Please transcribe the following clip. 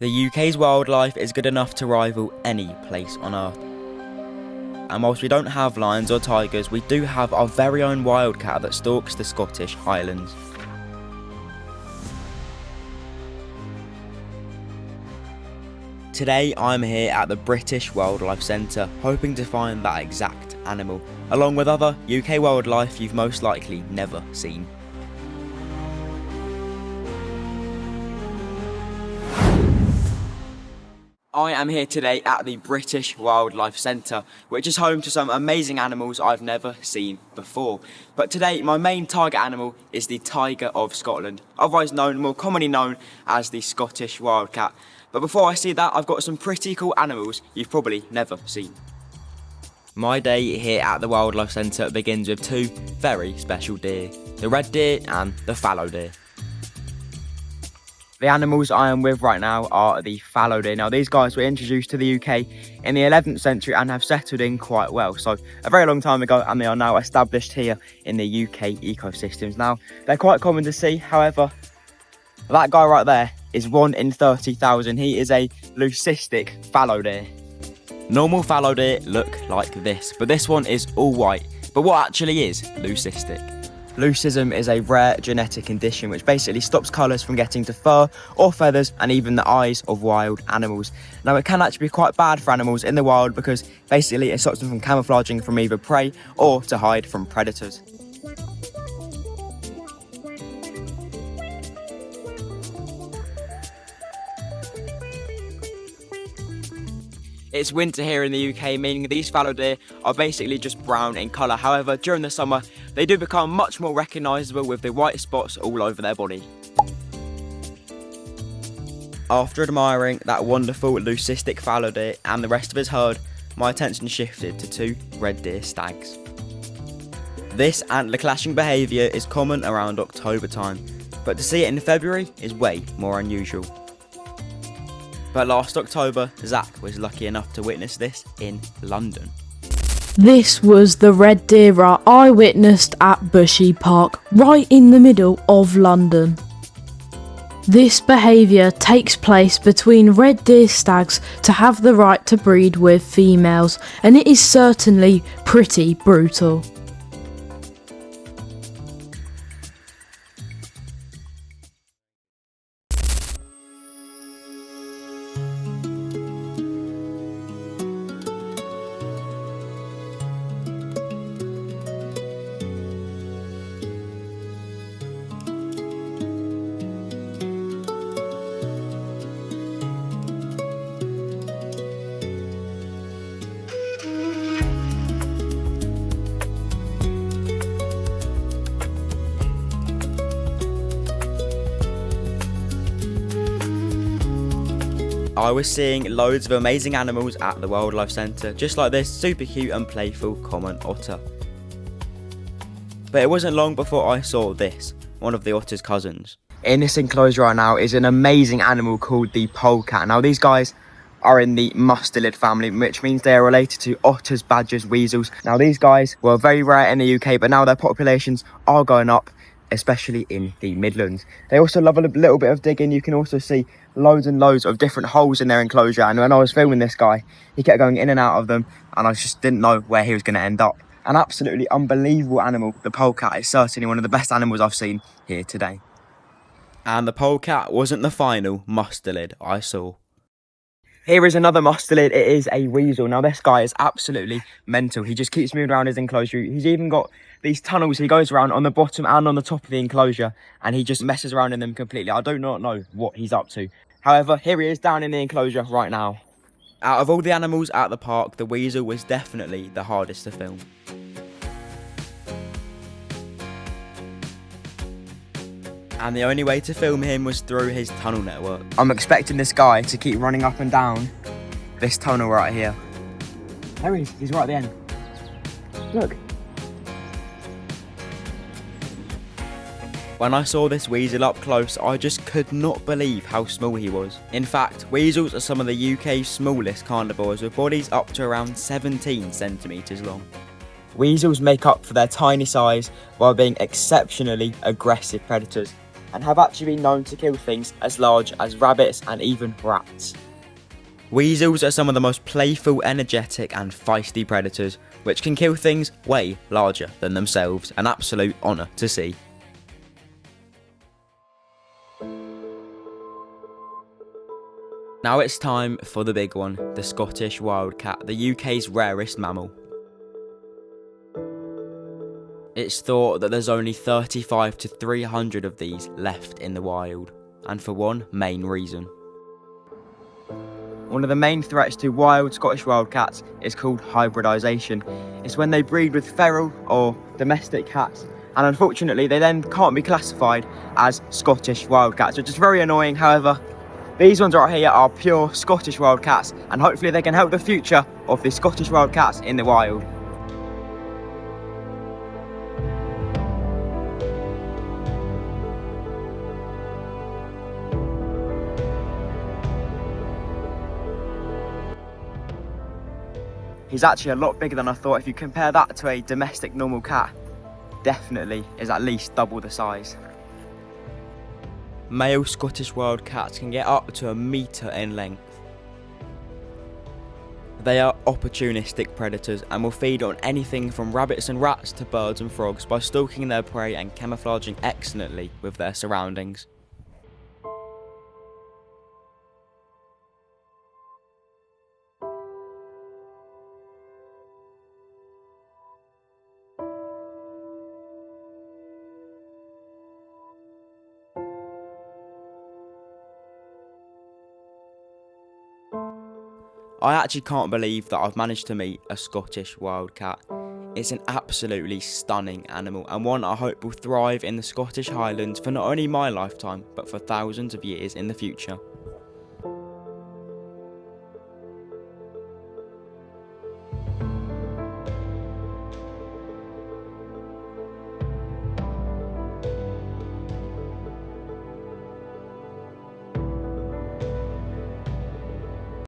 The UK's wildlife is good enough to rival any place on earth. And whilst we don't have lions or tigers, we do have our very own wildcat that stalks the Scottish Highlands. Today I'm here at the British Wildlife Centre, hoping to find that exact animal, along with other UK wildlife you've most likely never seen. I am here today at the British Wildlife Centre, which is home to some amazing animals I've never seen before. But today my main target animal is the Tiger of Scotland, otherwise more commonly known as the Scottish Wildcat. But before I see that, I've got some pretty cool animals you've probably never seen. My day here at the Wildlife Centre begins with two very special deer, the red deer and the fallow deer. The animals I am with right now are the fallow deer. Now these guys were introduced to the UK in the 11th century and have settled in quite well. So a very long time ago, and they are now established here in the UK ecosystems. Now they're quite common to see, however, that guy right there is 1 in 30,000. He is a leucistic fallow deer. Normal fallow deer look like this, but this one is all white. But what actually is leucistic? Leucism is a rare genetic condition which basically stops colours from getting to fur or feathers and even the eyes of wild animals. Now it can actually be quite bad for animals in the wild because basically it stops them from camouflaging from either prey or to hide from predators. It's winter here in the UK, meaning these fallow deer are basically just brown in colour. However, during the summer, they do become much more recognisable with the white spots all over their body. After admiring that wonderful leucistic fallow deer and the rest of his herd, my attention shifted to two red deer stags. This antler clashing behaviour is common around October time, but to see it in February is way more unusual. But last October, Zach was lucky enough to witness this in London. This was the red deer I witnessed at Bushy Park, right in the middle of London. This behaviour takes place between red deer stags to have the right to breed with females, and it is certainly pretty brutal. I was seeing loads of amazing animals at the Wildlife Centre, just like this super cute and playful common otter. But it wasn't long before I saw this, one of the otter's cousins. In this enclosure right now is an amazing animal called the polecat. Now these guys are in the mustelid family, which means they are related to otters, badgers, weasels. Now these guys were very rare in the UK, but now their populations are going up, especially in the Midlands. They also love a little bit of digging. You can also see loads and loads of different holes in their enclosure, and when I was filming this guy, he kept going in and out of them, and I just didn't know where he was going to end up. An absolutely unbelievable animal. The polecat is certainly one of the best animals I've seen here today. And the polecat wasn't the final mustelid I saw. Here is another mustelid. It is a weasel. Now this guy is absolutely mental. He just keeps moving around his enclosure. He's even got these tunnels he goes around on the bottom and on the top of the enclosure, and he just messes around in them completely. I do not know what he's up to. However, here he is down in the enclosure right now. Out of all the animals at the park, the weasel was definitely the hardest to film. And the only way to film him was through his tunnel network. I'm expecting this guy to keep running up and down this tunnel right here. There he is, he's right at the end. Look. When I saw this weasel up close, I just could not believe how small he was. In fact, weasels are some of the UK's smallest carnivores, with bodies up to around 17 centimetres long. Weasels make up for their tiny size while being exceptionally aggressive predators. and have actually been known to kill things as large as rabbits and even rats. Weasels are some of the most playful, energetic and feisty predators, which can kill things way larger than themselves, an absolute honour to see. Now it's time for the big one, the Scottish wildcat, the UK's rarest mammal. It's thought that there's only 35 to 300 of these left in the wild, and for one main reason. One of the main threats to wild Scottish wildcats is called hybridisation. It's when they breed with feral or domestic cats, and unfortunately they then can't be classified as Scottish wildcats, which is very annoying. However, these ones right here are pure Scottish wildcats, and hopefully they can help the future of the Scottish wildcats in the wild. He's actually a lot bigger than I thought. If you compare that to a domestic normal cat, definitely is at least double the size. Male Scottish wildcats can get up to 1 metre in length. They are opportunistic predators and will feed on anything from rabbits and rats to birds and frogs by stalking their prey and camouflaging excellently with their surroundings. I actually can't believe that I've managed to meet a Scottish wildcat. It's an absolutely stunning animal, and one I hope will thrive in the Scottish Highlands for not only my lifetime, but for thousands of years in the future.